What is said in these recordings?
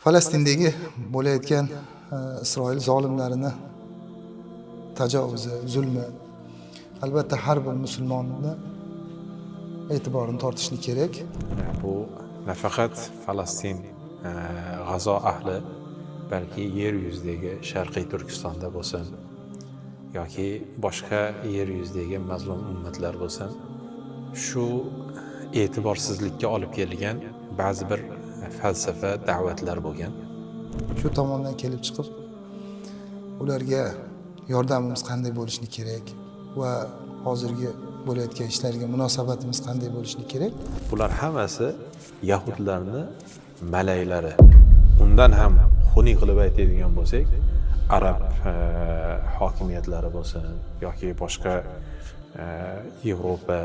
Falastindagi bo'layotgan Isroil zolimlarini tajovuzi, zulmi albatta har bir musulmonni e'tiborini tortishi kerak. Bu nafaqat Falastin, G'azo ahli, balki yer yuzidagi Sharqiy Turkistonda bo'lsin yoki boshqa yer yuzidagi mazlum ummatlar bo'lsin, shu e'tiborsizlikka olib kelgan ba'zi bir falsafa da'vatlar bo'lgan. Shu tomondan kelib chiqib, ularga yordamimiz qanday bo'lishi kerak va hozirgi bo'layotgan ishlarga munosabatimiz qanday bo'lishi kerak? Bular hammasi yahudlarni malaylari. Undan ham xunuk qilib aytadigan bo'lsak, arab hokimiyatlari bo'lsin yoki boshqa Yevropa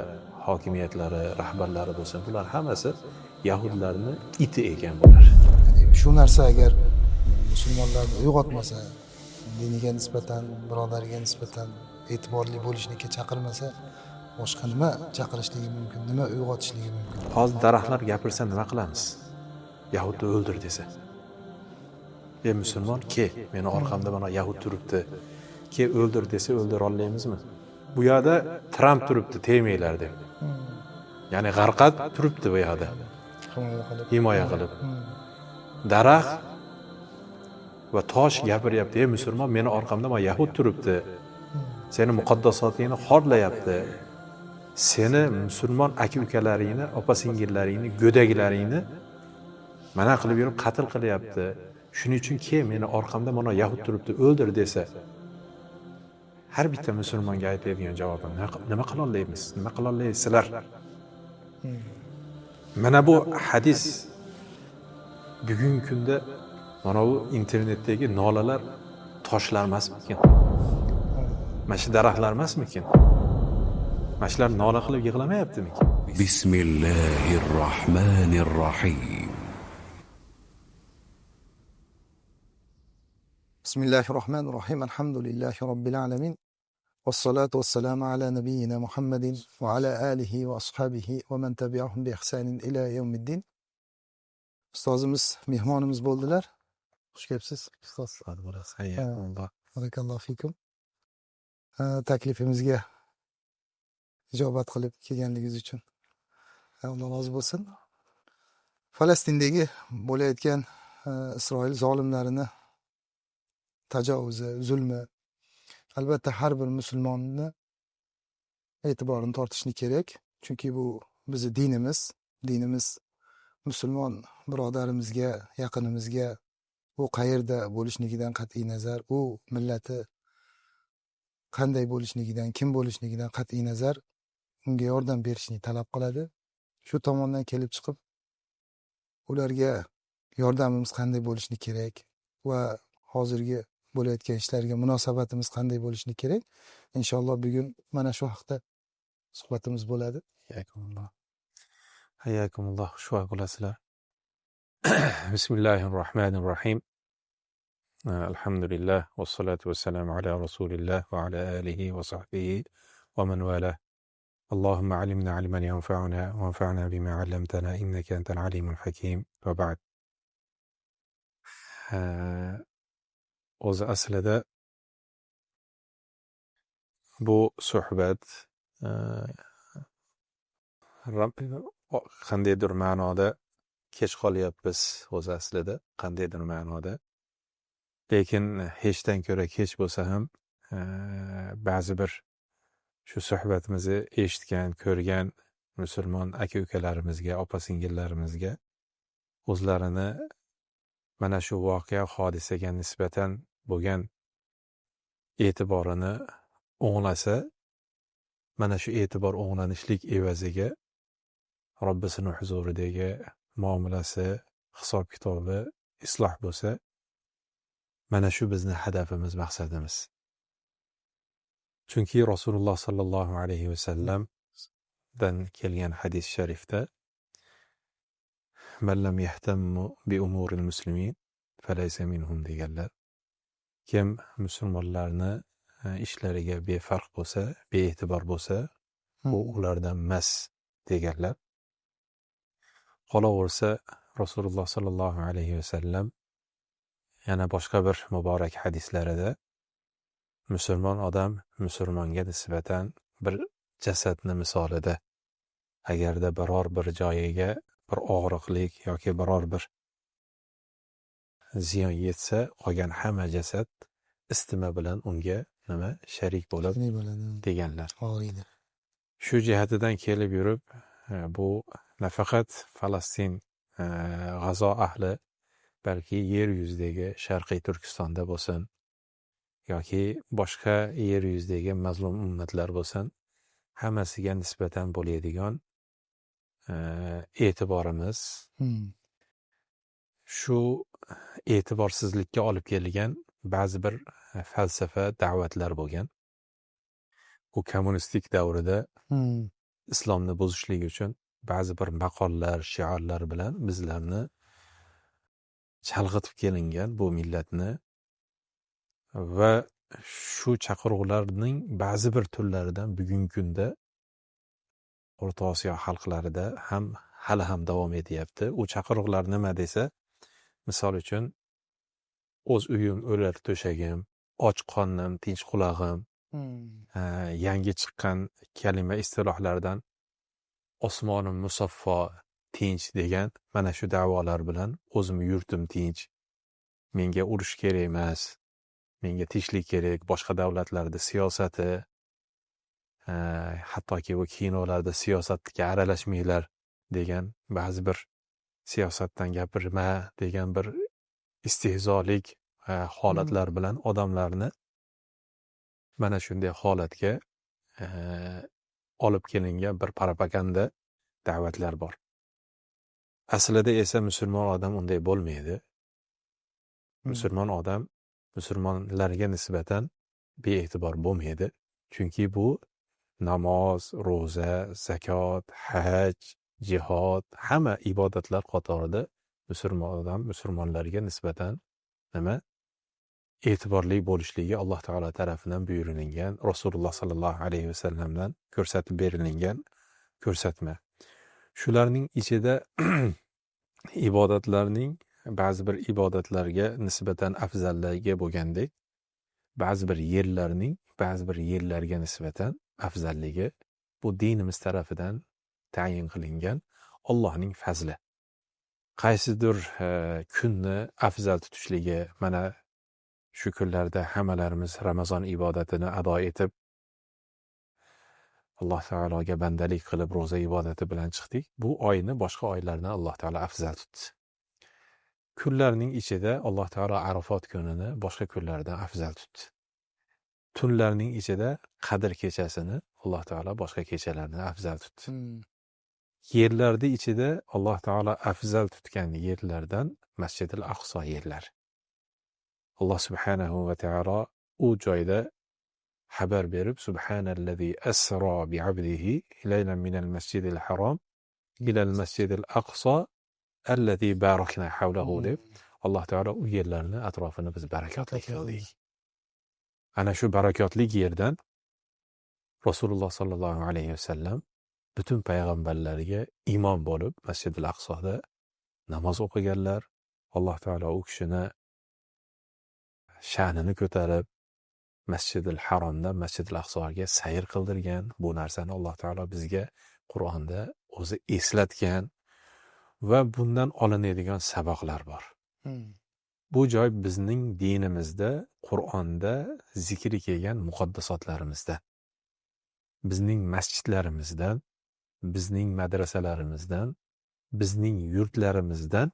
hokimiyatlari rahbarlari bo'lsin, bular hammasi yahudlarni iti ekan bular. Shu narsa agar musulmonlarni uyg'otmasa, diniga nisbatan, birodariga nisbatan e'tiborli bo'lishga chaqirmasa, boshqa nima chaqirishligi mumkin, nima uyg'otishligi mumkin? Hozir daraxtlar gapirsa nima qilamiz? Yahudni o'ldir desa. Ey musulmon, ke, meni orqamda mana yahud turibdi. Ke o'ldir desa o'ldira olmaymizmi? Bu yerda Tramp turibdi, tegmanglar deb. Ya'ni g'arqat turibdi bu yerda. Himoya qilib. Daraxt va tosh gapiryapti, ey musulmon, meni orqamda mana yahud turibdi. Seni muqaddasotingni xorlayapti. Seni musulmon aka-ukalaringni, opa-singillaringni, go'daklaringni mana qilib yurib qatl qilyapti. Shuning uchun meni orqamda mana yahud turibdi, o'ldir desa, har bitta musulmonga aytadigan javobim, nima qila olmaymiz? Nima qila olaysizlar? Mana bu hadis bugungi kunda mana bu internetdagi nolalar toshlar emasmikin? Mana shu daraxtlar emasmikin? Mana shular nola qilib yig'lamayaptimikin? Bismillahirrahmanirrahim. Bismillahirrahmanirrahim. Alhamdulillahi robbil alamin. Vassalatu vassalamu ala nabiyyina Muhammadin va ala alihi va ashabihi va man tabi'ahum bi ihsanin ila yawmiddin. Ustozimiz mehmonimiz bo'ldilar. Xush kelibsiz, ustoz. Hayyakumulloh. Barakallohu fikum. Taklifimizga ijobat qilib kelganligingiz uchun Alloh rozi bo'lsin. Falastindagi bo'layotgan Isroil zolimlarini tajovuzi, zulmi albatta har bir musulmonni e'tiborini tortishi kerak. Chunki bu bizning dinimiz musulmon birodarimizga, yaqinimizga u qayerda bo'lishligidan qat'iy nazar, u millati qanday bo'lishligidan, kim bo'lishligidan qat'iy nazar unga yordam berishni talab qiladi. Shu tomondan kelib chiqib, ularga yordamimiz qanday bo'lishi kerak va hozirgi bo'layotgan ishlarga munosabatimiz qanday bo'lishi kerak? Inshaalloh bugun mana shu haqda suhbatimiz bo'ladi. Hayyakumulloh. Xushvoy bo'lasizlar. Bismillahirrohmanirrohim. Alhamdulillah vassalatu vassalamu ala rasulillah va ala alihi va sahbihi va man wala. Allohumma alimna ilman yanfa'una wanfa'na bima 'allamtana innaka antal alimul hakim. Va ba'd. O'zi aslida bu suhbat qandaydir ma'noda kech qolyapmiz, o'zi aslida qandaydir ma'noda. Lekin hechdan ko'ra kech bo'lsa ham ba'zi bir shu suhbatimizni eshitgan, ko'rgan musulmon aka-ukalarimizga, opa-singillarimizga o'zlarini mana shu voqea hodisaga nisbatan bo'lgan e'tiborini o'nglasa, mana shu e'tibor o'nglanishlik evaziga Robbisini huzuridagi muomalasi, hisob kitobi isloh bo'lsa, mana shu bizning hadafimiz, maqsadimiz. Chunki Rasululloh sallallohu alayhi vasallamdan kelgan hadis sharifda "Man lam yahtammu bi umuril muslimin falaysa minhum" deganlar. Kim musulmonlarni ishlariga befarq bo'lsa, bee'tibor bo'lsa, u ulardan emas deganlar. Qolaversa Rasululloh sallallohu alayhi vasallam yana boshqa bir muborak hadislarida musulmon odam musulmonga nisbatan bir jasadni misolida, agarda biror bir joyiga bir og'riqlik yoki biror bir ziyon yetsa, qolgan hamma jasad isitma bilan unga sharik bo'lib Ne bo'ladi? deganlar. Og'riydi. Shu jihatidan kelib yurib, bu nafaqat Falastin, G'azo ahli, balki yer yuzidagi Sharqiy Turkistonda bo'lsin yoki boshqa yer yuzidagi mazlum ummatlar bo'lsin, hammasiga nisbatan bo'ladigan e'tiborimiz shu e'tiborsizlikka olib kelgan ba'zi bir falsafa da'vatlar bo'lgan. Bu kommunistik davrida islomni buzishlik uchun ba'zi bir maqollar, shiorlar bilan bizlarni chalg'itib kelingan bu millatni va shu chaqiruvlarning ba'zi bir turlaridan bugungi kunda O'rta Osiyo xalqlarida ham hali ham davom etyapti. U chaqiruvlar nima desa, misol uchun o'z uyim o'lar to'shagim, och qornim, tinch qulog'im, yangi chiqqan kalima istilohlardan osmonim musaffo, tinch degan mana shu da'volar bilan o'zim yurtim tinch, menga urush kerak emas, menga tinchlik kerak, boshqa davlatlarda siyosati, hattoki bu kinolarda siyosatga aralashmanglar degan ba'zi bir siyosatdan gapirma degan bir istehzolik holatlar bilan odamlarni mana shunday holatga olib kelingan bir propaganda da'vatlar bor. Aslida esa musulmon odam unday bo'lmaydi. Musulmon odam musulmonlarga nisbatan bee'tibor bo'lmaydi. Chunki bu namoz, ro'za, zakot, haj, jihod, hamma ibodatlar qatorida musulmon odam musulmonlarga nisbatan e'tiborli bo'lishligi Alloh taolo tarafidan buyurilgan, Rasululloh sallallohu alayhi vasallamdan ko'rsatib berilgan ko'rsatma. Shularning ichida ibodatlarning ba'zi bir ibodatlarga nisbatan afzalligi bo'lgandek, ba'zi bir yerlarning ba'zi bir yerlarga nisbatan afzalligi bu dinimiz tarafidan tayin qilingan Allohning fazli. Qaysidir kunni afzal tutishligi, mana shu kunlarda hammalarimiz Ramazon ibodatini ado etib, Alloh taologa bandalik qilib ro'za ibodati bilan chiqdik. Bu oyni boshqa oylardan Alloh taolo afzal tutdi. Kunlarning ichida Alloh taolo Arafot kunini boshqa kunlardan afzal tutdi. Tunlarning ichida Qadr kechasini Alloh taolo boshqa kechalardan afzal tutdi. Yerlarning ichida Alloh taolo afzal tutgan yerlardan Masjidil Aqso yerlar. Alloh subhanahu va taolo u joyda xabar berib, subhanallazi asro bi abdihi laylan minal masjidil harom ilal masjidil aqso allazi barakna hawlahu deb Alloh taolo u yerlarni atrofini biz barakotli qildik. Ana shu barakotli yerdan Rasululloh sallallohu alayhi vasallam butun payg'ambarlarga imom bo'lib Masjidil Aqsoda namoz o'qiganlar. Alloh taolo u kishini sha'nini ko'tarib Masjidil Haromdan Masjidil Aqsoga sayr qildirgan. Bu narsani Alloh taolo bizga Qur'onda o'zi eslatgan va bundan olinadigan saboqlar bor. Bu joy bizning dinimizda, Qur'onda zikri kelgan muqaddasotlarimizda, bizning masjidlarimizdan, bizning madrasalarimizdan, bizning yurtlarimizdan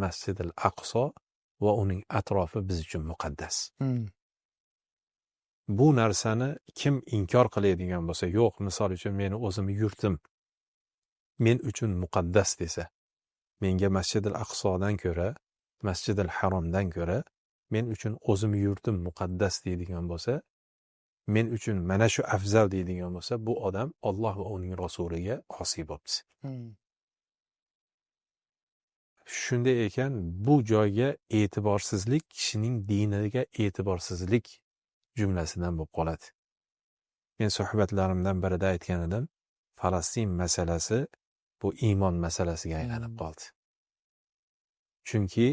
Masjidil Aqso va uning atrofi biz uchun muqaddas. Bu narsani kim inkor qiladigan bo'lsa, yo'q, misol uchun meni o'zim yurtim men uchun muqaddas desa, menga Masjidil Aqsodan ko'ra, Masjidil Haromdan ko'ra men uchun o'zim yurtim muqaddas deydigan bo'lsa, men uchun mana shu afzal deydigan bo'lsa, bu odam Alloh va uning rasuliga osiy bo'libdi. Shunday ekan, bu joyga e'tiborsizlik kishining diniga e'tiborsizlik jumlasidan bo'lib qoladi. Men suhbatlarimdan birida aytgan edim, Falastin masalasi bu iymon masalasiga aylanib qoldi. Chunki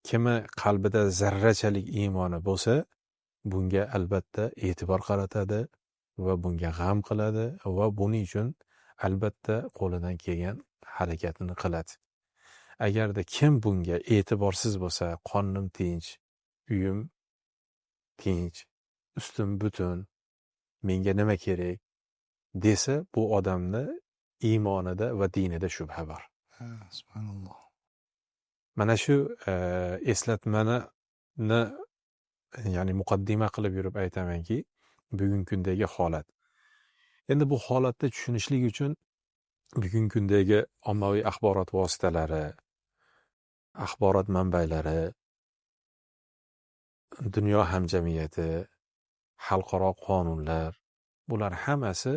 kimi qalbida zarrachalik iymoni bo'lsa, bunga albatta e'tibor qaratadi va bunga g'am qiladi va buning uchun albatta qo'lidan kelgan harakatini qiladi. Agarda kim bunga e'tiborsiz bo'lsa, qonim tinch, uyim tinch, ustim butun, menga nima kerak desa, bu odamni iymonida va dinida shubha bor. Subhanalloh. Mana shu eslatmani ya'ni muqaddima qilib yurib aytamanki, bugungi kundagi holat. Endi bu holatni tushunishlik uchun bugungi kundagi ommaviy axborot vositalari, axborot manbalari, dunyo hamjamiyati, xalqaro qonunlar, bular hammasi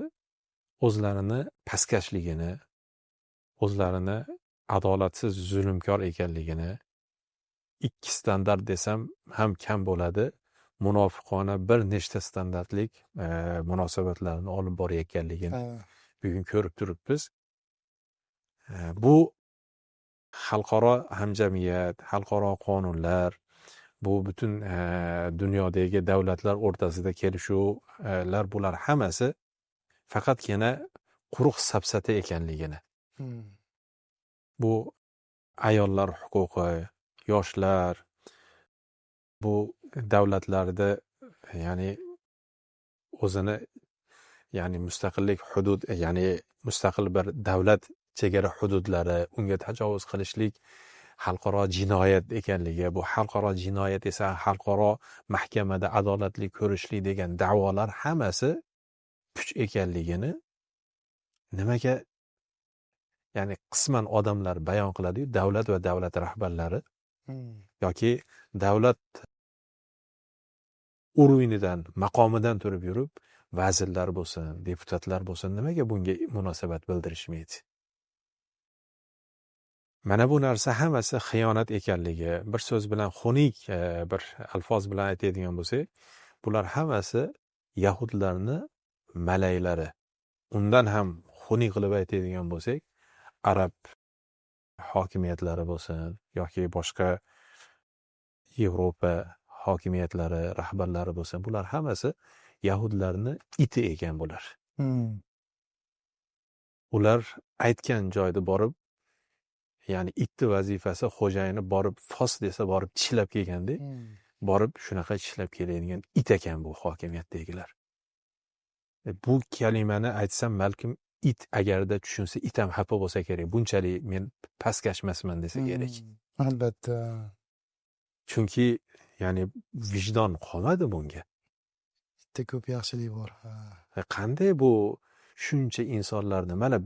o'zlarini pastkashligini, o'zlarini adolatsiz, zulmkor ekanligini, ikki standart desam ham kam bo'ladi, munofiqona bir nechta standartlik munosabatlarni olib borayotganligini bugun ko'rib turibmiz. Bu xalqaro hamjamiyat, xalqaro qonunlar, bu butun dunyodagi davlatlar o'rtasida kelishuvlar, bular hammasi faqatgina quruq safsata ekanligini. Bu ayollar huquqi, yoshlar, bu davlatlarda ya'ni o'zini ya'ni mustaqillik hudud, ya'ni mustaqil bir davlat chegara hududlari, unga tajovuz qilishlik xalqaro jinoyat ekanligi, bu xalqaro jinoyat esa xalqaro mahkamada adolatli ko'rishlik degan da'volar hammasi puch ekanligini nimaga ya'ni qisman odamlar bayon qiladi-yu, davlat va davlat rahbarlari yoki davlat urinidan, maqomidan turib yurib, vazirlar bo'lsin, deputatlar bo'lsin, nimaga bunga munosabat bildirishmaydi? Mana bu narsa hammasi xiyonat ekanligi, bir so'z bilan xunuk bir alfoz bilan aytadigan bo'lsak, bular hammasi yahudlarni malaylari. Undan ham xunuk qilib aytadigan bo'lsak, arab hokimiyatlari bo'lsin yoki boshqa Yevropa hokimiyatlari, rahbarlari bo'lsin, bular hammasi yahudlarni iti ekan bular. Ular aytgan joyda borib, ya'ni itni vazifasi xo'jayini borib fos desa borib tishlab kelganda, borib shunaqa tishlab keladigan it ekan bu hokimiyatdagilar. Bu kalimani aytsam balkim it agarda tushunsa it ham xafa bo'lsa kerak. Bunchalik men pastkashmasman desa kerak. Albatta. Chunki ya'ni vijdon qolmadi bunga. Bitta ko'p yaxshilik bor. Qanday bu shuncha insonlarni mana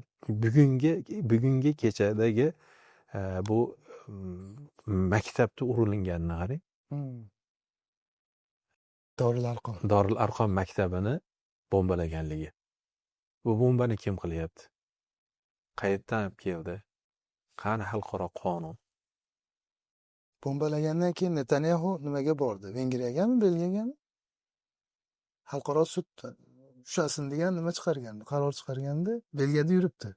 bugungi kechadagi bu maktabda urilinganini qarang. Dorul Arqom maktabini bombalaganligi. Bu bombani kim qilyapti? Qayerdan olib keldi? Qani xalqaro qonun? Bombalagandan keyin Netanyahu nimaga bordi? Vengriyagami, Belgiyagami? Xalqaro sud ushlasin degan nima chiqargandi, qaror chiqarganda Belgiyada yuribdi.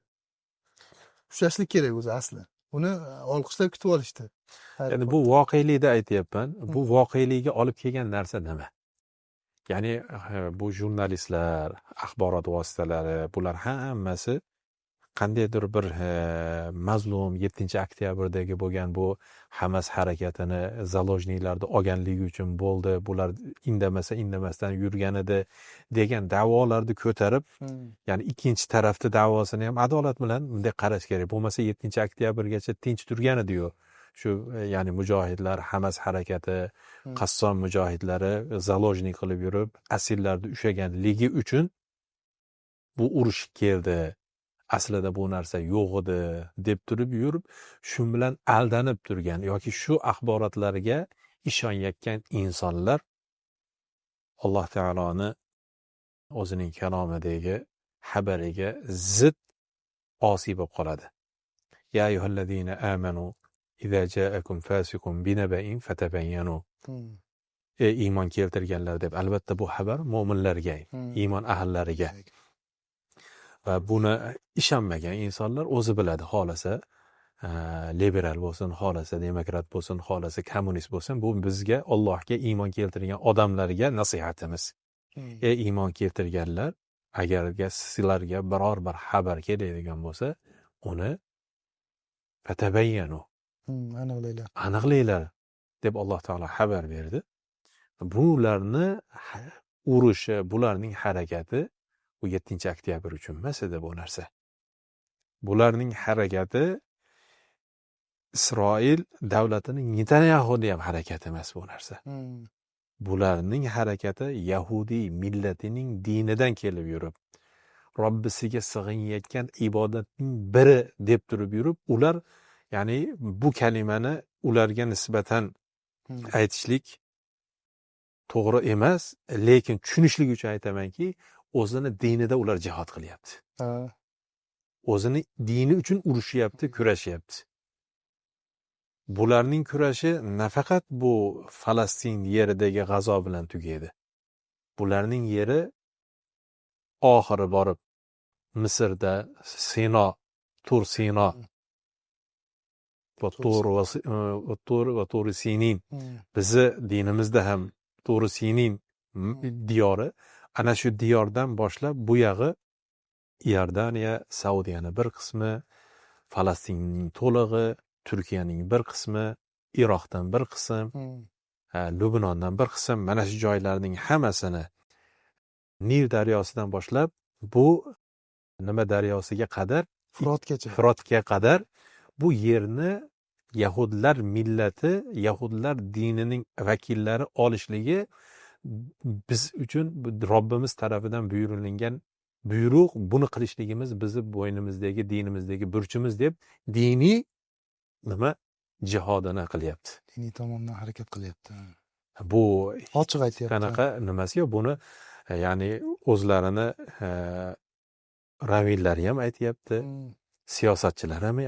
Ushlashlik kerak o'zi asli. Uni olqishlab kutib olishdi. Ya'ni bu voqelikda aytyapman. Bu voqelikka olib kelgan narsa nima? Ya'ni bu jurnalistlar, axborot vositalari, bular hammasi qandaydir bir mazlum 7-oktyabrdagi bo'lgan bu Hamas harakatini zalojniklarda olganligi uchun bo'ldi, bular indamasdan yurganida degan da'volarni ko'tarib, ya'ni ikkinchi tarafni da'vosini ham adolat bilan bunday qarash kerak. Bo'lmasa 7-oktyabrgacha tinch turgan edi-yu. Shu ya'ni mujohidlar, Hamas harakati, Qassom mujohidlari zalojnik qilib yurib, asirlarni ushlaganligi uchun bu urush keldi. Aslida bu narsa yo'q edi deb turib yurib, shu bilan aldanib turgan yoki shu axborotlarga ishonayotgan insonlar Alloh taoloni o'zining kalomidagi xabariga zid osiy bo'lib qoladi. Ya ayyuhallazina amanu idza ja'akum fasiqun binaba'in fatabayyanu. Iymon keltirganlar deb, albatta bu xabar mo'minlarga, iymon ahllariga. Va buni ishonmagan insonlar o'zi biladi, xolasa liberal bo'lsin, xohlasa demokrat bo'lsin, xohlasa kommunist bo'lsin, bu bizga Allohga iymon keltirgan odamlarga nasihatimiz. Ey iymon keltirganlar, agarga sizlarga biror bir xabar keladigan bo'lsa, uni fatabayyanu, aniqlaylar deb Alloh taolo xabar berdi. Bularni urushi, bularning harakati bu 7-oktyabr uchun emas edi bu narsa. Bularning harakati Isroil davlatining Netanyahuning ham harakati emas bu narsa. Bularning harakati Yahudiy millatining dinidan kelib yurib, Robbisiga sig'inayotgan ibodatning biri deb turib yurib, ular ya'ni bu kalimani ularga nisbatan aytishlik to'g'ri emas, lekin tushunishlik uchun aytamanki, o'zini dinida ular jihad qilyapti. O'zini dini uchun urushyapti, kurashyapti. Bularning kurashi nafaqat bu Falastin yeridagi G'azo bilan tugaydi. Bularning yeri oxiri borib Misrda Sino, Tur Sino va Tur Sinin. Bizi dinimizda ham Tur Sinin diyori, ana shu diyordan boshlab bu yog'i Iordaniya, Saudiyani bir qismi, Falastinning to'lig'i, Turkiyaning bir qismi, Iroqdan bir qism, Lubnondan bir qism, mana shu joylarning hammasini Nil daryosidan boshlab bu nima daryosiga qadar, Firotga qadar bu yerni Yahudlar millati, Yahudlar dinining vakillari olishligi biz uchun Robbimiz tarafidan buyurilgan buyruq, buni qilishligimiz bizni bo'ynimizdagi, dinimizdagi burchimiz deb diniy nima jihodini qilyapti. Diniy tomondan harakat qilyapti. Bu ochiq aytyapti. Qanaqa nimasi yo'q, buni ya'ni o'zlarini ravillari ham aytyapti, siyosatchilar ham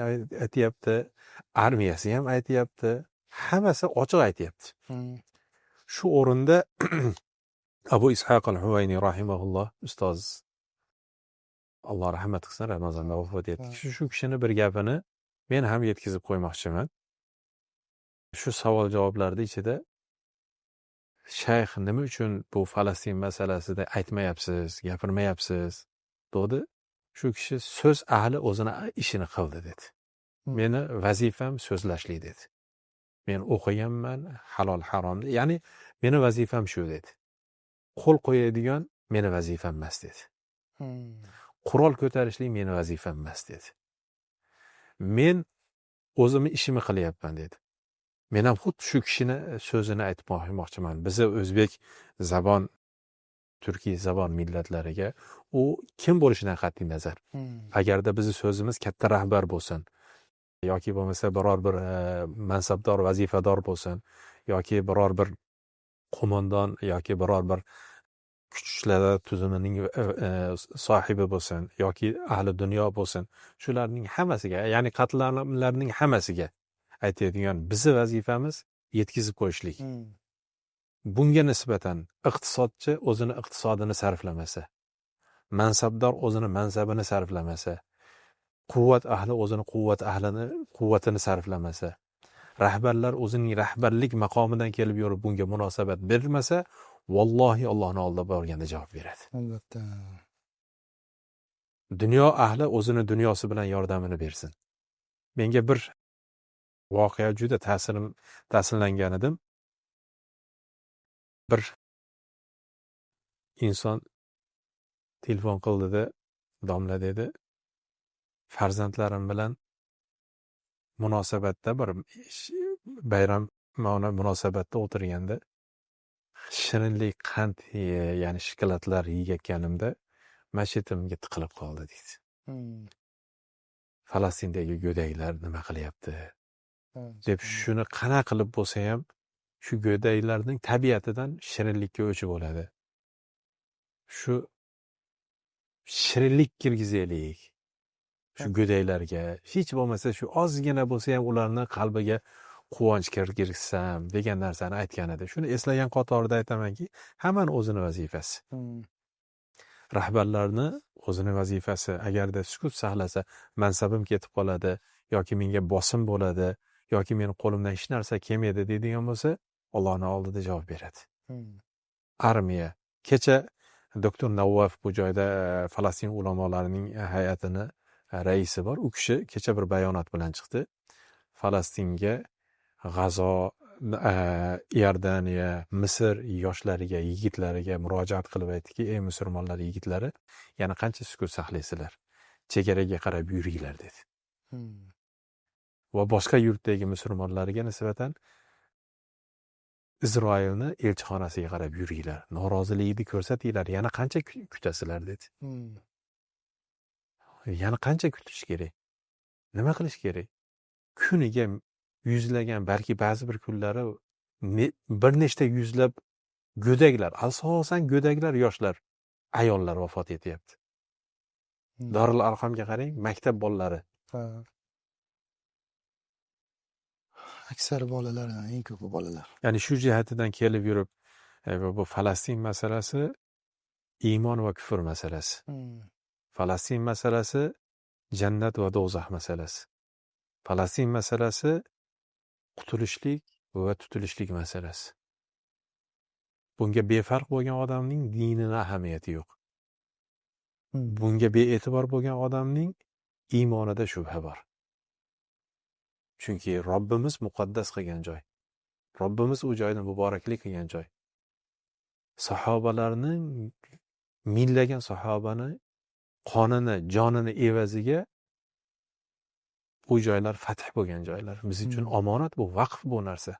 aytyapti, armiyasi ham aytyapti, hammasi ochiq aytyapti. Shu o'rinda Abu Ishoq al-Huvayni rahimahulloh, ustoz Alloh rahmat qilsin, Ramazonda vafot etdi. Shu kishini bir gapini men ham yetkazib qo'ymoqchiman. Shu savol javoblarning ichida shayx nima uchun bu Falastin masalasida aytmayapsiz, gapirmayapsiz dedi. Shu kishi so'z ahli o'zini ishini qildi dedi. Meni vazifam so'zlashlik dedi. Men o'qiganman halol haromni, ya'ni meni vazifam shu dedi. Qo'l qo'yadigan meni vazifam emas dedi. Qurol ko'tarishlik meni vazifam emas dedi. Men o'zimni ishimni qilyapman dedi. Men ham xuddi shu kishini so'zini aytmoqchiman. Bizi o'zbek zabon, turkiy zabon millatlariga u kim bo'lishidan qat'iy nazar. Agarda bizni so'zimiz katta rahbar bo'lsin, yoki bo'lmasa biror bir mansabdor, vazifador bo'lsin, yoki biror bir qo'mondon yoki biror bir kuchlar tuzimining sohibi bo'lsin, yoki ahli dunyo bo'lsin, shularning hammasiga, ya'ni qatlamlarning hammasiga aytadigan bizi vazifamiz yetkazib qo'yishlik. Bunga nisbatan iqtisodchi o'zini iqtisodini sarflamasa, mansabdor o'zini mansabini sarflamasa, quvvat ahli o'zini quvvatini sarflamasa, rahbarlar o'zining rahbarlik maqomidan kelib yurib bunga munosabat bermasa, vallohi Allohning oldida borganda javob beradi. Albatta. Dunyo ahli o'zini dunyosi bilan yordamini bersin. Menga bir voqea juda ta'sirlangan edim. Bir inson telefon qildi-da, domla dedi, farzandlarim bilan munosabatda bir bayram munosabatda o'tirganda shirinlik, qand, ya'ni shokoladlar yeyotganimda mashitimga tiqilib qoldi deydi. Falastindagi go'daklar nima qilyapti deb shuni qana qilib bo'lsa ham shu go'daklarning tabiatidan shirinlikka o'chi bo'ladi. Shu shirinlik kirgizaylik shu go'daklarga, hech bo'lmasa shu ozgina bo'lsa ham ularning qalbiga quvonch kirgizsam degan narsani aytgan edi. Shuni eslagan qatorida aytamanki, hammani o'zini vazifasi. Rahbarlarni o'zini vazifasi. Agarda sukut saqlasa, mansabim ketib qoladi yoki menga bosim bo'ladi, yoki meni qo'limdan hech narsa kelmaydi deydigan bo'lsa, Allohning oldida javob beradi. Armiya. Kecha doktor Navoiy bu joyda Falastin ulamolarining hay'atini raisi bor. U kishi kecha bir bayonot bilan chiqdi. Falastinga, G'azo, Iordaniya, Misr yoshlariga, yigitlariga murojaat qilib aytdiki, ey musulmonlar yigitlari, yana qancha sukut saqlaysizlar? Chegaraga qarab yuringlar dedi. Va boshqa yurtdagi musulmonlarga nisbatan Isroilni elchixonasiga qarab yuringlar, norozilikni ko'rsatinglar, yana qancha kutasizlar dedi. Yana qancha kutish kerak? Nima qilish kerak? Kuniga yuzlagan, balki ba'zi bir kunlari bir nechta yuzlab go'daklar, asosan go'daklar, yoshlar, ayollar vafot etyapti. Dorul Arqamga qarang, maktab bolalari. Aksar bolalar, eng ko'pi bolalar. Ya'ni shu jihatidan kelib yurib, bu Falastin masalasi iymon va kufr masalasi. Falastin masalasi jannat va do'zax masalasi. Falastin masalasi qutulishlik va tutilishlik masalasi. Bunga befarq bo'lgan odamning dinini ahamiyati yo'q. Bunga bee'tibor bo'lgan odamning iymonida shubha bor. Chunki Robbimiz muqaddas qilgan joy. Robbimiz u joyni muboraklik qilgan joy. Sahobalarning minlagan sahobani qonini, jonini evaziga bu joylar fath bo'lgan joylar. Biz uchun omonat, bu vaqf, bu narsa.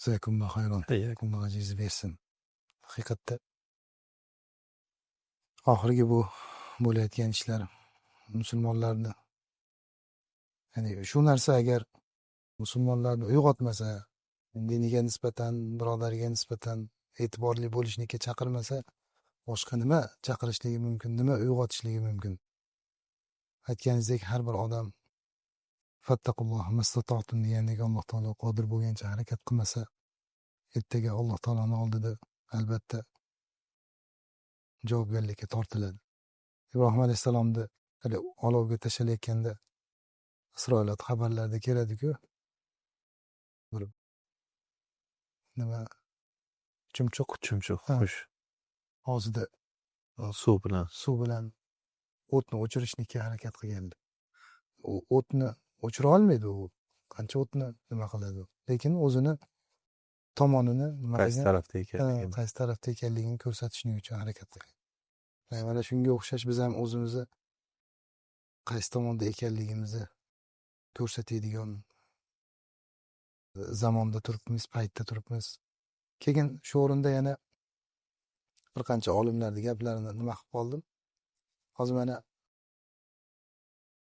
Jazakumulloh xayron. Alloh ajiz bersin. Haqiqatda oxirgi bu bo'layotgan ishlar musulmonlarni, ya'ni shu narsa agar musulmonlarni uyg'otmasa, diniga nisbatan, birodariga nisbatan e'tiborli bo'lishlikka chaqirmasa, boshqa nima chaqirishligi mumkin, nima uyg'otishligi mumkin? Aytganingizdek, har bir odam fattaqulloh mastata'tum degandek Alloh taolo qodir bo'lgancha harakat qilmasa, ertaga Alloh taoloning oldida albatta javobgarlikka tortiladi. Ibrohim alayhissalomni olovga tashalayotganda Isroilot xabarlarda keladi-ku, nima chumchuq, xush. og'zida Suv bilan o'tni o'chirishlikka harakat qilgandi. U o'tni o'chira olmaydi, u qancha o'tni nima qiladi, lekin o'zini tomonini qaysi tarafda ekanligini ko'rsatishning uchun harakat qilgan. Mana shunga o'xshash biz ham o'zimizni qaysi tomonda ekanligimizni ko'rsatadigan zamonda turibmiz, paytda turibmiz. Keyin shu o'rinda yana bir qancha olimlarning gaplarini nima qilib qoldim. Hozir mana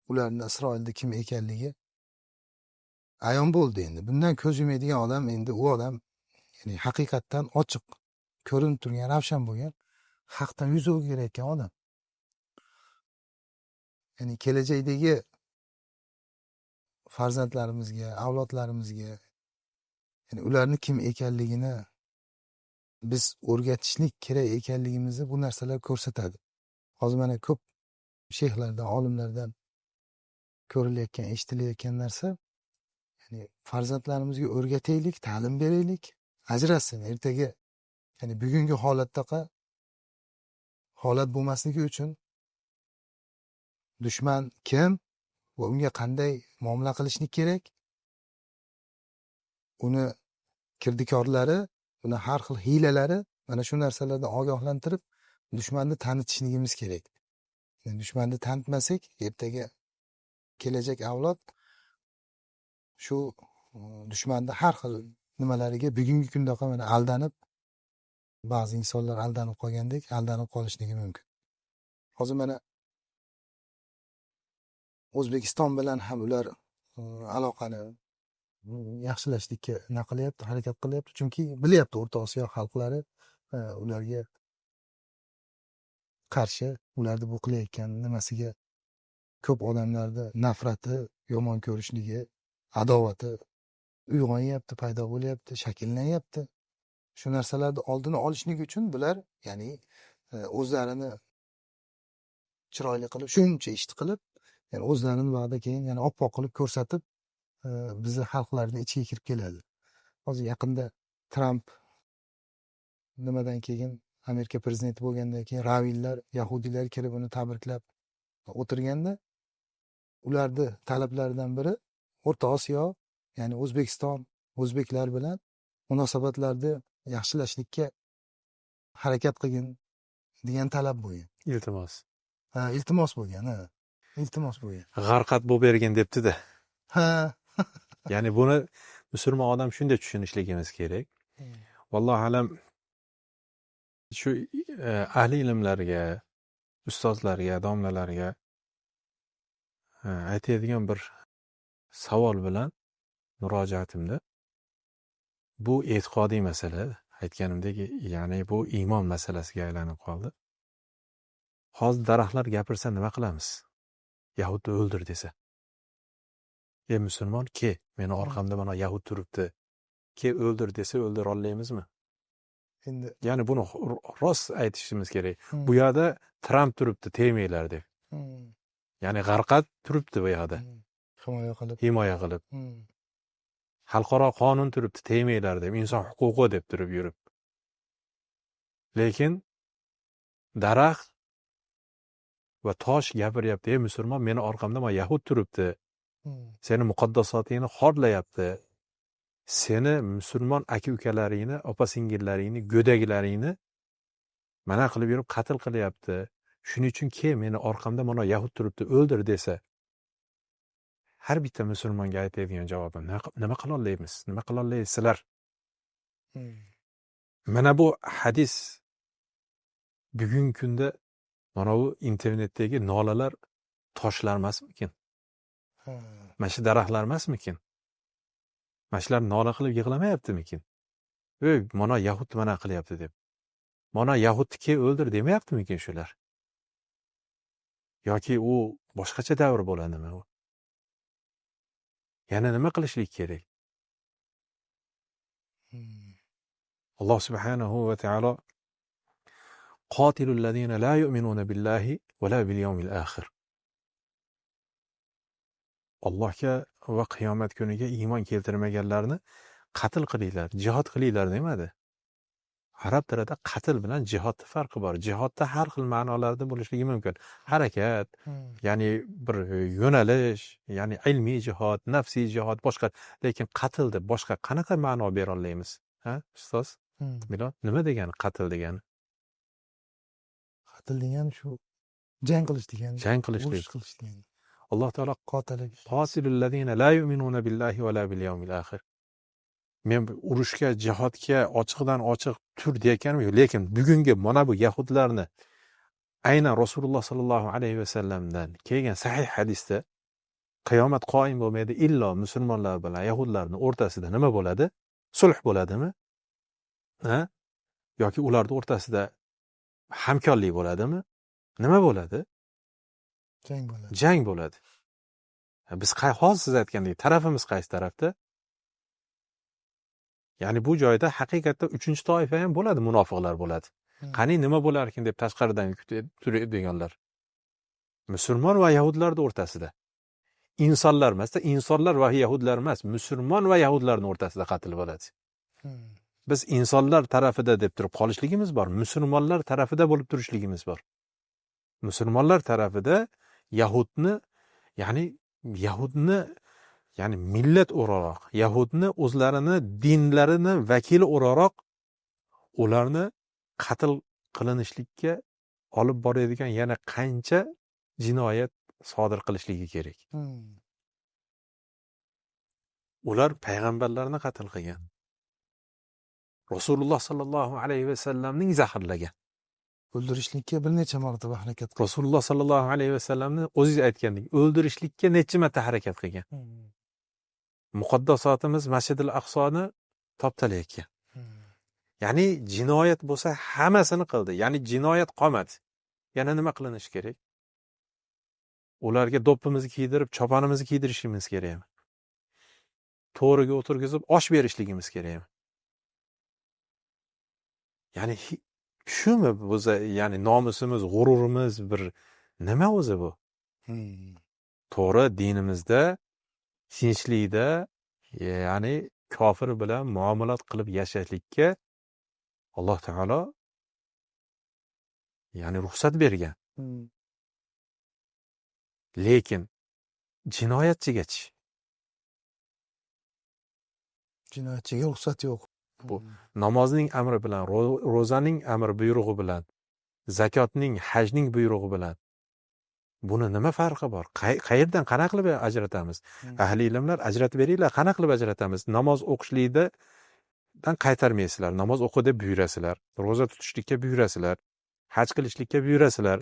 ularni Isroilda kim ekanligi ayon bo'ldi endi. Bundan ko'z yumadigan odam, endi u odam ya'ni haqiqatdan ochiq ko'rinib turgan, ravshan bo'lgan, haqdan yuz o'girayotgan odam. Ya'ni kelajakdagi farzandlarimizga, avlodlarimizga, ya'ni ularni kim ekanligini biz o'rgatishlik kerak ekanligimizni bu narsalar ko'rsatadi. Hozir mana ko'p sheyxlardan, olimlardan ko'rilayotgan, eshitilayotgan narsa, ya'ni farzandlarimizga o'rgataylik, ta'lim beraylik, ajrasin. Ertaga ya'ni bugungi holatdaqa holat bo'lmasligi uchun dushman kim va unga qanday muomala qilishni kerak, uni kirdikorlari, uni har xil hiylalari, mana shu narsalardan ogohlantirib dushmanni tanitishligimiz kerak. Yani dushmanni tanitmasak, ertaga kelajak avlod shu dushmanni har xil nimalariga bugungi kundaqa mana aldanib, ba'zi insonlar aldanib qolgandek, aldanib qolishligi mumkin. Hozir mana O'zbekiston bilan ham ular aloqani yaxshilashlikka nima qilyapti, harakat qilyapti. Chunki bilyapti O'rta Osiyo xalqlari ularga qarshi, ularni bu qilayotgan nimasiga ko'p odamlarda nafrati, yomon ko'rishligi, adovati uyg'onyapti, paydo bo'lyapti, shakllanyapti. Shu narsalarni oldini olishlik uchun bular, ya'ni o'zlarini chiroyli qilib, shuncha ishni qilib, ya'ni o'zlarini va'da keyin yana oppoq qilib ko'rsatib, bizni xalqlarni ichiga kirib keladi. Hozir yaqinda Tramp nimadan keyin Amerika prezidenti bo'lgandan keyin raviylar, yahudiylar kelib uni tabriklab o'tirganda, ularni talablaridan biri O'rta Osiyo, ya'ni O'zbekiston, o'zbeklar bilan munosabatlarni yaxshilashlikka harakat qilgin degan talab bo'lgan. Iltimos. Iltimos bo'lgan, ha. Iltimos bo'lgan. G'arqat bo'lib bergin debdi-da. Ha. Ya'ni buni musulmon odam shunday tushunishligimiz kerak. Vallohu alam shu ahli ilmlarga, ustozlarga, domlalarga aytadigan bir savol bilan murojaatimda bu e'tiqodiy masala, aytganimdek, ya'ni bu iymon masalasiga aylanib qoldi. Hozir daraxtlar gapirsa nima qilamiz? Yahudni o'ldir desa. Ey musulmon, ke, meni orqamda mana yahud turibdi. Ke o'ldir desa o'ldira olmaymizmi? Endi ya'ni buni rost aytishimiz kerak. Bu yerda Tramp turibdi, tegmanglar deb. Ya'ni g'arqat turibdi bu yerda. Himoya qilib. Xalqaro qonun turibdi, tegmanglar deb, inson huquqi deb turib yurib. Lekin daraxt va tosh gapiryapti, ey musulmon, meni orqamda mana yahud turibdi. Seni muqaddasotingni xorlayapti. Seni musulmon aka-ukalaringni, opa-singillaringni, go'daklaringni mana qilib yurib qatl qilyapti. Shuning uchun meni orqamda mana yahud turibdi, o'ldir desa. Har bitta musulmonga aytadigan javobim, nima qila olmaymiz? Nima qila olaysizlar? Mana bu hadis bugungi kunda mana bu internetdagi nolalar toshlar emasmikin? Mana shu daraxtlar emasmikin? Mana shular nola qilib yig'lamayaptimikin? Ey, mana yahud mana qilyapti deb. Mana yahudni o'ldir demayaptimikin shular? Yoki u boshqacha davr bo'ladimi u? Yana nima qilishlik kerak? Alloh subhanahu va taolo qatilul ladina la yu'minuna billahi va la bil yawmil akhir. Allohga va qiyomat kuniga iymon keltirmaganlarni qatl qilinglar, jihad qilinglar demadi. Arab tilida qatl bilan jihodda farqi bor. Jihodda har xil ma'nolarda bo'lishligi mumkin. Harakat, ya'ni bir yo'nalish, ya'ni ilmiy jihod, nafsiy jihod, boshqa. Lekin qatl deb boshqa qanaqa ma'no bera olamiz? Ha, ustoz? Milon, nima degani qatl degani? Qatl degani shu jang qilish degani. Jang qilishlik. degani. Alloh taolo qatilul ladina la yu'minuna billahi va la bil yawmil akhir. Men urushga, jihodga ochiqdan ochiq tur deyotganim yo'q, lekin bugungi mana bu yahudlarni aynan Rasululloh sallallohu alayhi vasallamdan kelgan sahih hadisda qiyomat qoyim bo'lmaydi illo musulmonlar bilan yahudlarning o'rtasida nima bo'ladi? Sulh bo'ladimi? Ha? Yoki ularning o'rtasida hamkorlik bo'ladimi? Nima bo'ladi? Jang bo'ladi. Jang bo'ladi. Biz hozir siz aytgandek tarafimiz qaysi tarafda? Ya'ni bu joyda haqiqatda 3-toifa ham bo'ladi, munofiqlar bo'ladi. Qani nima bo'lar ekan deb tashqaridan turadiganlar. Musulmon va yahudlarning o'rtasida. insonlar emasda, insonlar va yahudlar emas, musulmon va yahudlarning o'rtasida qatl bo'ladi. Biz insonlar tarafida deb turib qolishligimiz bor, musulmonlar tarafida bo'lib turishligimiz bor. Musulmonlar tarafida yahudni, ya'ni millat o'raroq, yahudni o'zlarini dinlarini vakili o'raroq ularni qatl qilinishlikka olib boradigan yana qancha jinoyat sodir qilishligi kerak. Ular payg'ambarlarni qatl qilgan. Rasululloh sallallohu alayhi va sallamning zaharlagan. O'ldirishlikka bir necha marotaba harakat qilgan. Rasululloh sallallohu alayhi va sallamni o'zingiz aytgandek, o'ldirishlikka necha marta harakat qilgan. Muqaddasotimiz Masjidil Aqsoni toptalayotgan. Ya'ni jinoyat bo'lsa hammasini qildi. Ya'ni jinoyat qolmadi. Yana nima qilinish kerak? Ularga do'ppimizni kiydirib, choponimizni kiydirishimiz kerakmi? To'riga o'tirgizib, osh berishligimiz kerakmi? Ya'ni shumi biza, ya'ni nomusimiz, g'ururimiz bir Nima o'zi bu? To'g'ri, dinimizda tinchlikda, ya'ni kofir bilan muomalat qilib yashashlikka Alloh taolo ya'ni ruxsat bergan. Lekin jinoyatchigachi? Jinoyatchiga ruxsat yo'q. Bu namozning amri bilan, ro'zaning amri buyrug'i bilan, zakotning, hajning buyrug'i bilan buni nima farqi bor? Qayerdan qanaqa qilib ajratamiz? Ahli ilmlar ajratib beringlar, qanaqa qilib ajratamiz? Namoz o'qishlikdan qaytarmaysizlar, namoz o'qi deb buyurasizlar, ro'za tutishlikka buyurasizlar, haj qilishlikka buyurasizlar,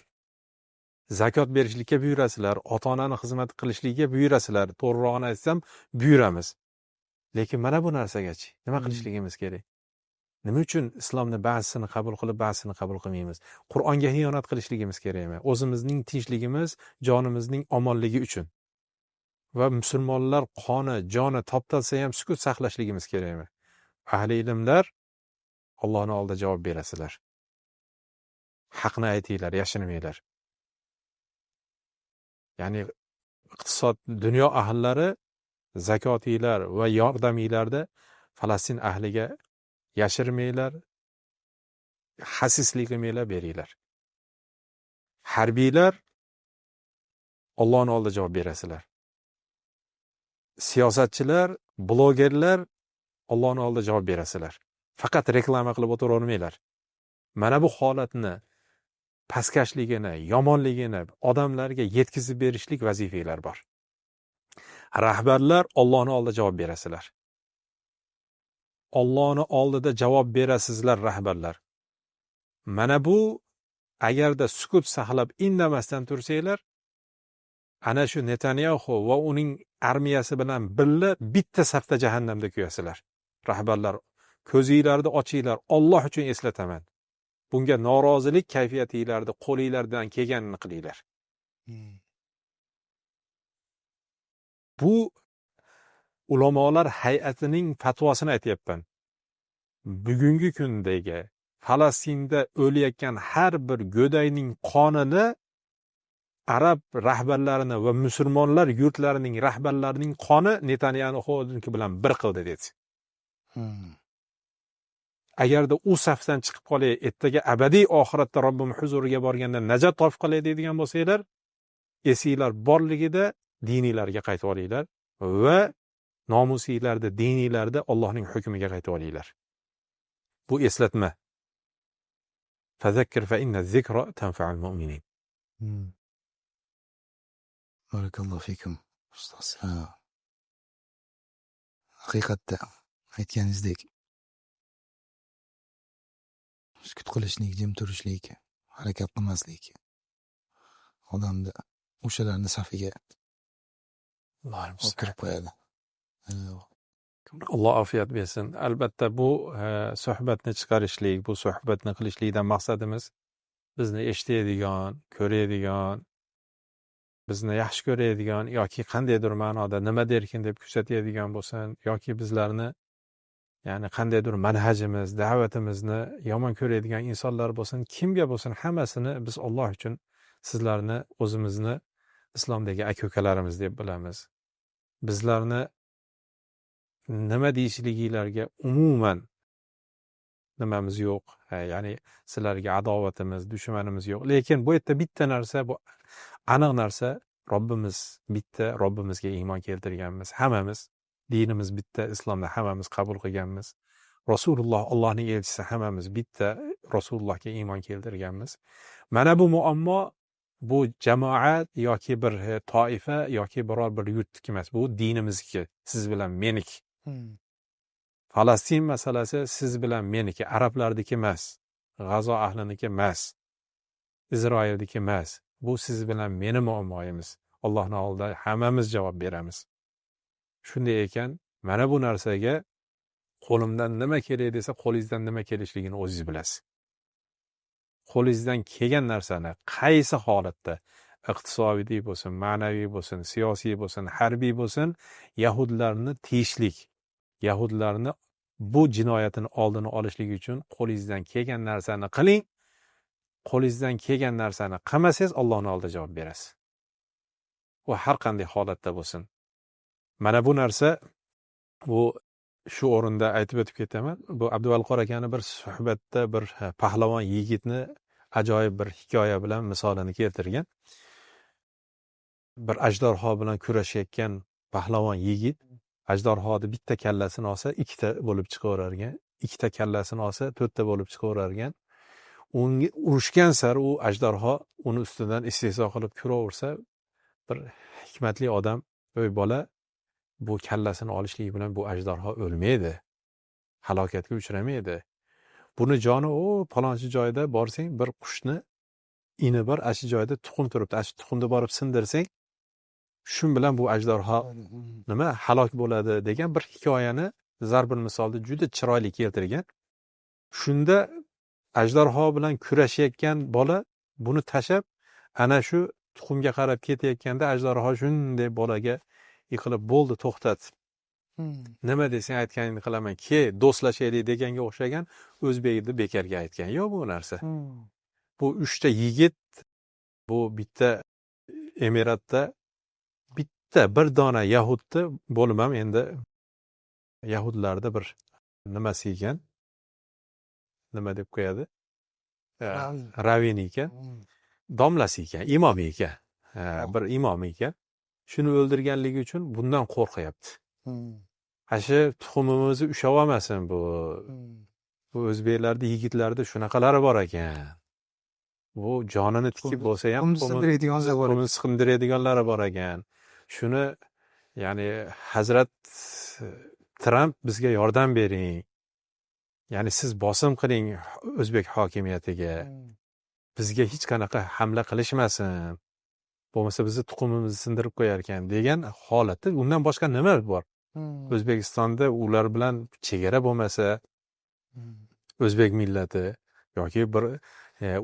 zakot berishlikka buyurasizlar, ota-onani xizmat qilishlikka buyurasizlar, to'g'rirog'ini aytsam buyuramiz. Lekin mana bu narsagachi nima qilishligimiz kerak? Nima uchun islomni ba'zisini qabul qilib, ba'zisini qabul qilmaymiz? Qur'onga xiyonat qilishligimiz kerakmi? O'zimizning tinchligimiz, jonimizning omonligi uchun. Va musulmonlar qoni, joni toptalsa ham sukut saqlashligimiz kerakmi? Ahli ilmlar Allohning oldida javob berasizlar. Haqni aytinglar, yashinmanglar. Ya'ni iqtisod, dunyo ahllari zakotiylar va yordamiylarda Falastin ahliga yashirmanglar, xasislik qilmanglar, beringlar. Harbiylar Allohning oldida javob berasizlar. Siyosatchilar, blogerlar Allohning oldida javob berasizlar. Faqat reklama qilib o'tiravermanglar. Mana bu holatni, pastkashligini, yomonligini odamlarga yetkazib berishlik vazifanglar bor. Rahbarlar Allohning oldida javob berasizlar. Allohning oldida javob berasizlar rahbarlar. Mana bu agarda sukut saqlab indamasdan tursanglar, ana shu Netanyahu va uning armiyasi bilan birga bitta safda jahannamda kuyasizlar. Rahbarlar, ko'zinglarni ochinglar, Alloh uchun eslataman. Bunga norozilik kayfiyatinglarni qo'linglardan kelganini qilinglar. Bu ulamolar hay'atining fatvosini aytyapman. Bugungi kundagi Falastinda o'layotgan har bir go'dayning qonini arab rahbarlarini va musulmonlar yurtlarining rahbarlarining qoni Netanyahu'niki bilan bir qildi dedi. Agarda u safdan chiqib qolay, ertaga abadiy oxiratda Robbim huzuriga borganda najot topib qolay deydigan bo'lsanglar, esinglar borligida diniylarga qaytib olinglar va nomusiylarda, diniylarda Allohning hukmiga qaytib olinglar. Bu eslatma. Fazakkir fa inna zikra tanfa'ul mu'minin. Barakallohu fikum ustoz. Haqiqatda aytganingizdek sukut qilishlik, jim turishlik, harakat qilmaslik odamni o'shalarning safiga kirib qo'yadi. Alloh ofiyat bersin. Albatta bu suhbatni chiqarishlik, bu suhbatni qilishlikdan maqsadimiz bizni eshitadigan, ko'radigan, bizni yaxshi ko'radigan yoki qandaydir ma'noda nima derkin deb kuzatadigan bo'lsin, yoki bizlarni ya'ni qandaydir manhajimiz, da'vatimizni yomon ko'radigan insonlar bo'lsin, kimga bo'lsin, hammasini biz Alloh uchun sizlarni o'zimizni islomdagi aka-ukalarimiz deb bilamiz. Bizlarni nima deyishliginglarga umuman nimamiz yo'q. Ya'ni sizlarga adovatimiz, dushmanimiz yo'q. Lekin bu yerda bitta narsa, bu aniq narsa, Robbimiz bitta, Robbimizga iymon keltirganmiz. Hammamiz dinimiz bitta, islomni hammamiz qabul qilganmiz. Rasululloh Allohning elchisi hammamiz bitta, Rasulullohga iymon keltirganmiz. Mana bu muammo bu jamoat yoki bir toifa yoki biror bir yurtniki emas, bu dinimizniki, siz bilan meniki. Falastin masalasi siz bilan meniki, arablarniki emas, G'azo ahliniki emas, Isroildagi emas. Bu siz bilan meni muammoyimiz. Allohning oldida hammamiz javob beramiz. Shunday ekan, mana bu narsaga qo'limdan nima kerak desa, qo'lingizdan nima kelishligini o'zingiz bilasiz. Qo'lingizdan kelgan narsani qaysi holatda, iqtisodiy bo'lsin, ma'naviy bo'lsin, siyosiy bo'lsin, harbiy bo'lsin, yahudlarni tiyishlik, yahudlarni bu jinoyatini oldini olishlik uchun qo'lingizdan kelgan narsani qiling. qo'lingizdan kelgan narsani qilmasangiz Allohning oldida javob berasiz. U har qanday holatda bo'lsin. Mana bu narsa bu shu o'rinda aytib o'tib ketaman. Bu Abduvali akani bir suhbatda bir pahlavon yigitni ajoyib bir hikoya bilan misolini keltirgan. Bir ajdarho bilan kurashayotgan pahlavon yigit ajdarhoni bitta kallasini olsa, ikkita bo'lib chiqaverargan. Ikkita kallasini olsa, to'rtta bo'lib chiqaverargan. Unga urushgan sari u ajdarho uni ustidan istehzo qilib kuraversa, bir hikmatli odam, "Ey bola, bu kallasini olishlik bilan bu ajdarho o'lmaydi. Halokatga uchramaydi. Buni joni palonchi joyda borsang, bir qushni ini bor, ashi joyda tuxum turibdi. Ashi tuxumni borib sindirsang, shun bilan bu ajdarho nima halok bo'ladi" degan bir hikoyani zarbul misolda juda chiroyli keltirgan. Shunda ajdarho bilan kurashayotgan bola buni tashab, ana shu tuxumga qarab ketayotganda ajdarho shunday bolaga yiqilib, "Bo'ldi, to'xtat. Nima desang aytganingni qilaman. Ke, do'stlashaylik" deganga o'xshagan o'zbekni bekarga aytgan. Yo'q bu narsa. Bu 3 ta yigit bu bitta Emiratda bitta bir dona yahudni bo'lib ham endi yahudlarda bir nimasi ekan, nima deb qo'yadi? Ravin ekan, domlasi ekan, imom ekan. Bir imom ekan. Shuni o'ldirganligi uchun bundan qo'rqyapti. Ashi tuxumimizni ushlab olmasin bu. Bu o'zbeklarda, yigitlarda shunaqalari bor ekan. Bu jonini tikib bo'lsa ham qumni siqindiradiganlari bor ekan. Shuni, ya'ni Hazrat Tramp bizga yordam bering. Ya'ni siz bosim qiling o'zbek hokimiyatiga. Bizga hech qanaqa hamla qilishmasin. Bo'lmasa bizni tuxumimizni sindirib qo'yar ekan degan holatda undan boshqa nima bor? O'zbekistonda ular bilan chegara bo'lmasa, o'zbek millati yoki bir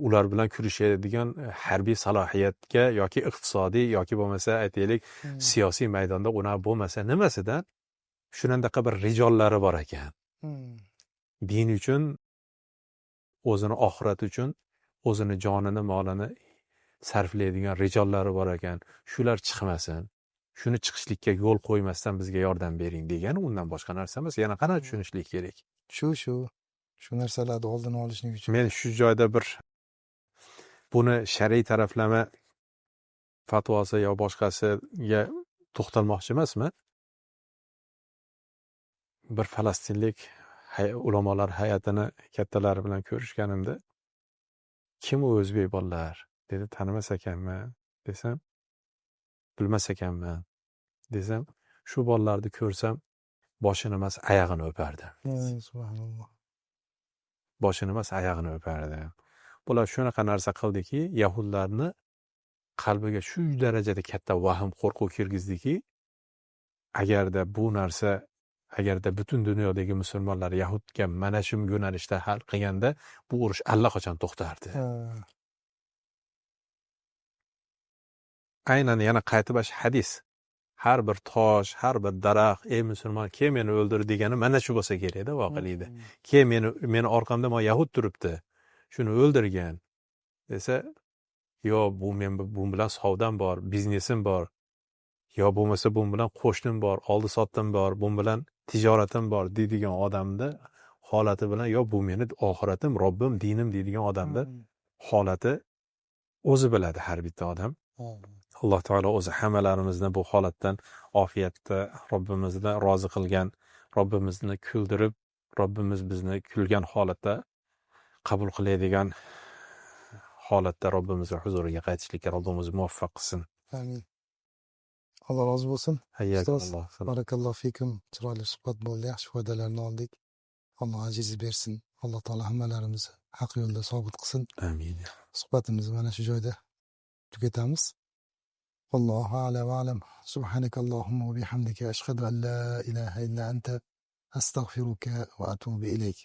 ular bilan kurashadigan harbiy salohiyatga yoki iqtisodiy yoki bo'lmasa aytaylik siyosiy maydonda ular bo'lmasa nimasidan shunandaqa bir rijollari bor ekan. Din uchun, o'zini oxirat uchun, o'zini jonini, molini sarflaydigan rijollari bor ekan. Shular chiqmasin. Shuni chiqishlikka yo'l qo'ymasdan bizga yordam bering degan undan boshqa narsa emas. Yana qana tushunishlik kerak. Shu narsalarni oldini olishlik uchun. Men shu joyda bir buni shar'iy taraflama fatvosi yo boshqasiga to'xtalmoqchi emasman. Bir falastinlik ulamolar hay'atini kattalari bilan ko'rishganimda, "Kim u o'zbek bolalar?" dedi. "Tanimas ekanman" desam, "Bilmas ekanman" desam, shu bolalarni ko'rsam boshini emas oyog'ini o'pardim. Subhanalloh. Boshini emas oyog'ini o'pardim. Bular shunaqa narsa qildiki, yahudlarni qalbiga shu darajada katta vahm, qo'rquv kirgizdiki, agarda butun dunyodagi musulmonlar yahudga mana shu yo'nalishda hal qilganda, bu urush allaqachon to'xtardi. Aynan yana qaytib hadis. Har bir tosh, har bir daraxt, "Ey musulmon, ke meni o'ldir" degani mana shu bo'lsa kerak-da voqelikda. "Ke meni orqamda ma yahud turibdi. Shuni o'ldirgan" desa, "Yo, bu bilan savdom bor, biznesim bor. Yo bo'lmasa bu bilan qo'shnim bor, oldi sotdim bor, bu bilan tijoratim bor" deydigan odamda holati bilan "Yo, bu meni oxiratim, Robbim, dinim" deydigan odamda holati o'zi biladi har bitta odam. Alloh taolo o'zi hammalarimizni bu holatdan ofiyatda Robbimizni rozi qilgan, Robbimizni kuldirib, Robbimiz bizni kulgan holatda qabul qiladigan holatda Robbimizning huzuriga qaytishlikka Robbimiz muvaffaq qilsin. Amin. Alloh rozi bo'lsin. Hayyakalloh. Barakalloh fikum. Chiroyli suhbat bo'ldi. Yaxshi foydalarni oldik. Alloh ajizi bersin. Alloh taolo hammalarimizni haq yo'lda sobit qilsin. Amin. Suhbatimizni mana shu joyda tugatamiz. Allohu a'lam va alam. Subhanakallohumma va bihamdika ashhadu an la ilaha illa anta astagfiruka va atubu ilayk.